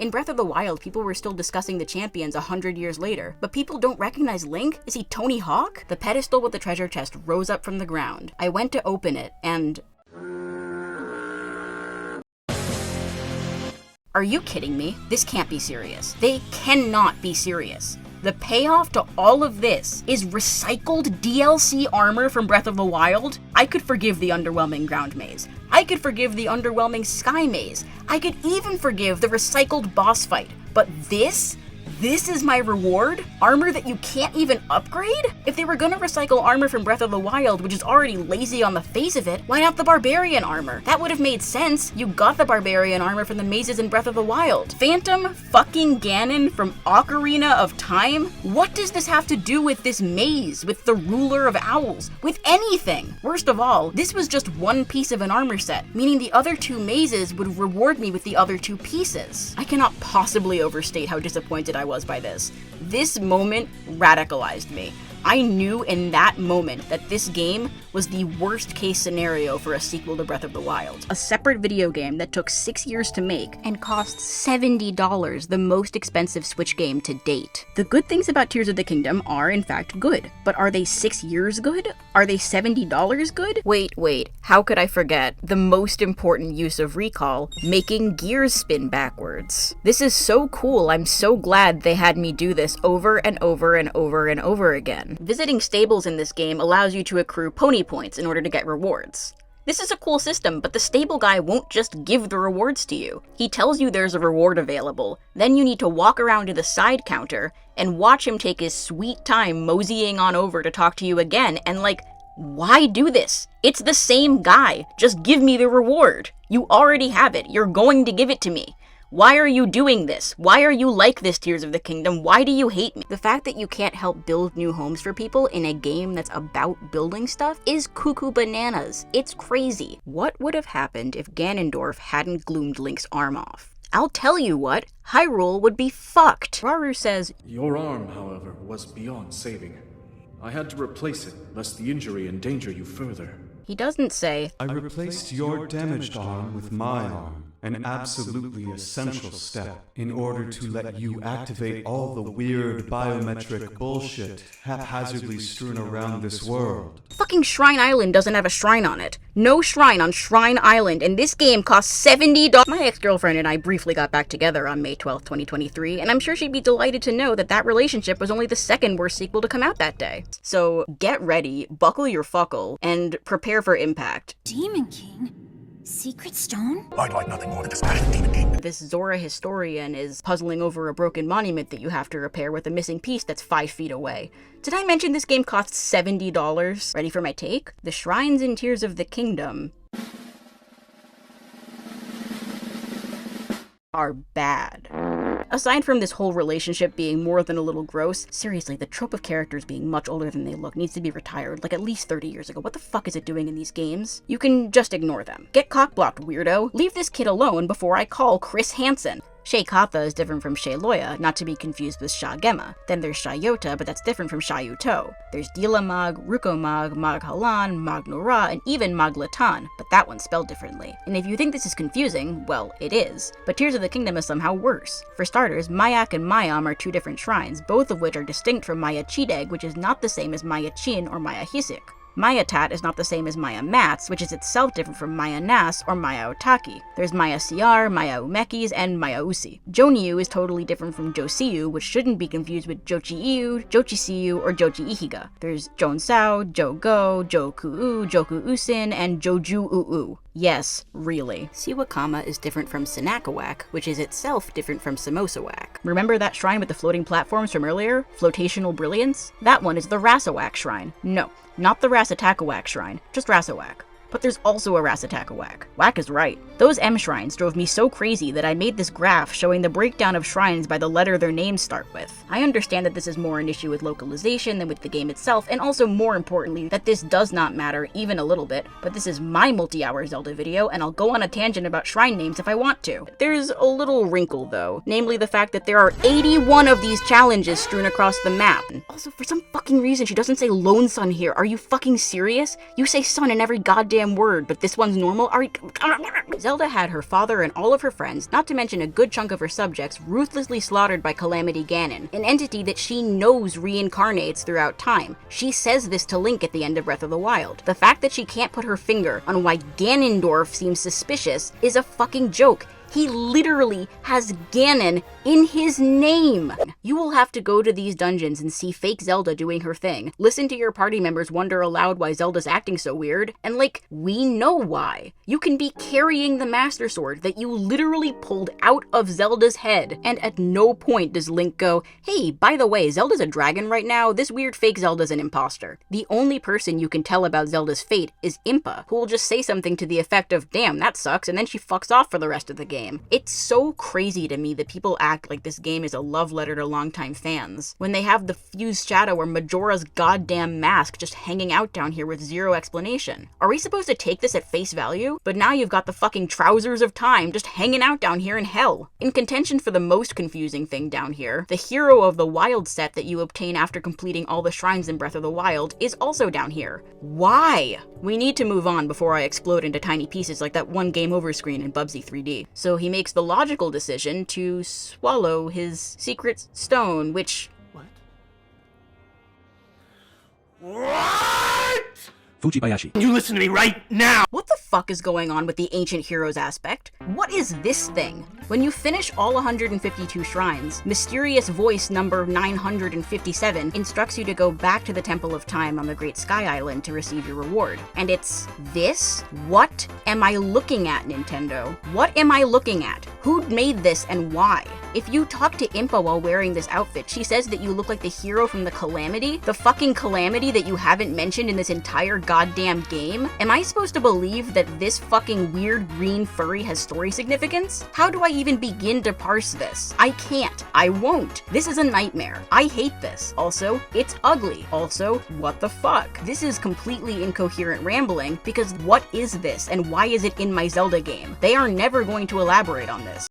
In Breath of the Wild, people were still discussing the champions 100 years later, but people don't recognize Link? Is he Tony Hawk? The pedestal with the treasure chest rose up from the ground. I went to open it, and... Are you kidding me? This can't be serious. They cannot be serious. The payoff to all of this is recycled DLC armor from Breath of the Wild? I could forgive the underwhelming ground maze. I could forgive the underwhelming sky maze. I could even forgive the recycled boss fight. But this? This is my reward? Armor that you can't even upgrade? If they were gonna recycle armor from Breath of the Wild, which is already lazy on the face of it, why not the Barbarian armor? That would have made sense. You got the Barbarian armor from the mazes in Breath of the Wild. Phantom fucking Ganon from Ocarina of Time? What does this have to do with this maze, with the Ruler of Owls, with anything? Worst of all, this was just one piece of an armor set, meaning the other two mazes would reward me with the other two pieces. I cannot possibly overstate how disappointed I was by this. This moment radicalized me. I knew in that moment that this game was the worst case scenario for a sequel to Breath of the Wild. A separate video game that took 6 years to make and cost $70, the most expensive Switch game to date. The good things about Tears of the Kingdom are in fact good, but are they 6 years good? Are they $70 good? Wait, how could I forget the most important use of recall, making gears spin backwards. This is so cool, I'm so glad they had me do this over and over and over and over again. Visiting stables in this game allows you to accrue pony points in order to get rewards. This is a cool system, but the stable guy won't just give the rewards to you. He tells you there's a reward available, then you need to walk around to the side counter and watch him take his sweet time moseying on over to talk to you again, and like, why do this? It's the same guy. Just give me the reward. You already have it. You're going to give it to me. Why are you doing this? Why are you like this, Tears of the Kingdom? Why do you hate me? The fact that you can't help build new homes for people in a game that's about building stuff is cuckoo bananas. It's crazy. What would have happened if Ganondorf hadn't gloomed Link's arm off? I'll tell you what, Hyrule would be fucked. Rauru says, "Your arm, however, was beyond saving. I had to replace it, lest the injury endanger you further." He doesn't say, "I replaced your damaged arm with my arm. An absolutely essential step in order to let you activate all the weird biometric bullshit haphazardly strewn around this world." Fucking Shrine Island doesn't have a shrine on it. No shrine on Shrine Island, and this game costs $70. My ex-girlfriend and I briefly got back together on May 12th, 2023, and I'm sure she'd be delighted to know that that relationship was only the second worst sequel to come out that day. So get ready, buckle your fuckle, and prepare for impact. Demon King? Secret Stone? I'd like nothing more than to smash the Demon King. This Zora historian is puzzling over a broken monument that you have to repair with a missing piece that's 5 feet away. Did I mention this game costs $70? Ready for my take? The shrines in Tears of the Kingdom are bad. Aside from this whole relationship being more than a little gross, seriously, the trope of characters being much older than they look needs to be retired, like at least 30 years ago. What the fuck is it doing in these games? You can just ignore them. Get cockblocked, weirdo. Leave this kid alone before I call Chris Hansen. Shea Katha is different from Shea Loya, not to be confused with Sha Gemma. Then there's Shayota, but that's different from Shayuto. There's Dila Mag, Ruko Mag, Mag Halan, Mag Nora, and even Mag Latan, but that one's spelled differently. And if you think this is confusing, well, it is. But Tears of the Kingdom is somehow worse. For starters, Mayak and Mayam are two different shrines, both of which are distinct from Maya Chideg, which is not the same as Maya Chin or Maya Hisik. Maya Tat is not the same as Maya Mats, which is itself different from Maya Nas or Maya Otaki. There's Maya Siar, Maya Umekis, and Maya Usi. Jonyu is totally different from Josiu, which shouldn't be confused with Jochi-Iu, Jochi-Siu, or Jochi-Ihiga. There's Jonsao, Jogo, Joku-U, Joku-Usin, and Joju-U-U. Yes, really. Siwakama is different from Sinakawak, which is itself different from Samosawak. Remember that shrine with the floating platforms from earlier? Flotational Brilliance? That one is the Rasawak shrine. No, not the Rasatakawak shrine, just Rasawak. But there's also a Rasatakawak. Whack is right. Those M shrines drove me so crazy that I made this graph showing the breakdown of shrines by the letter their names start with. I understand that this is more an issue with localization than with the game itself, and also more importantly, that this does not matter even a little bit, but this is my multi-hour Zelda video, and I'll go on a tangent about shrine names if I want to. There's a little wrinkle though, namely the fact that there are 81 of these challenges strewn across the map. Also, for some fucking reason, she doesn't say Lone Sun here. Are you fucking serious? You say sun in every goddamn goddamn word, but this one's normal? Zelda had her father and all of her friends, not to mention a good chunk of her subjects, ruthlessly slaughtered by Calamity Ganon, an entity that she knows reincarnates throughout time. She says this to Link at the end of Breath of the Wild. The fact that she can't put her finger on why Ganondorf seems suspicious is a fucking joke. He literally has Ganon in his name. You will have to go to these dungeons and see fake Zelda doing her thing, listen to your party members wonder aloud why Zelda's acting so weird, and like, we know why. You can be carrying the Master Sword that you literally pulled out of Zelda's head, and at no point does Link go, hey, by the way, Zelda's a dragon right now, this weird fake Zelda's an imposter. The only person you can tell about Zelda's fate is Impa, who will just say something to the effect of, damn, that sucks, and then she fucks off for the rest of the game. It's so crazy to me that people act like this game is a love letter to longtime fans, when they have the fused shadow or Majora's goddamn mask just hanging out down here with zero explanation. Are we supposed to take this at face value? But now you've got the fucking Trousers of Time just hanging out down here in hell. In contention for the most confusing thing down here, the Hero of the Wild set that you obtain after completing all the shrines in Breath of the Wild is also down here. Why? We need to move on before I explode into tiny pieces like that one game over screen in Bubsy 3D. So he makes the logical decision to swallow his secret stone, which... What? Fujibayashi. You listen to me right now! What the fuck is going on with the ancient heroes aspect? What is this thing? When you finish all 152 shrines, mysterious voice number 957 instructs you to go back to the Temple of Time on the Great Sky Island to receive your reward. And it's this? What am I looking at, Nintendo? What am I looking at? Who made this and why? If you talk to Impa while wearing this outfit, she says that you look like the hero from the Calamity? The fucking Calamity that you haven't mentioned in this entire goddamn game? Am I supposed to believe that this fucking weird green furry has story significance? How do I even begin to parse this? I can't. I won't. This is a nightmare. I hate this. Also, it's ugly. Also, what the fuck? This is completely incoherent rambling because what is this and why is it in my Zelda game? They are never going to elaborate on this.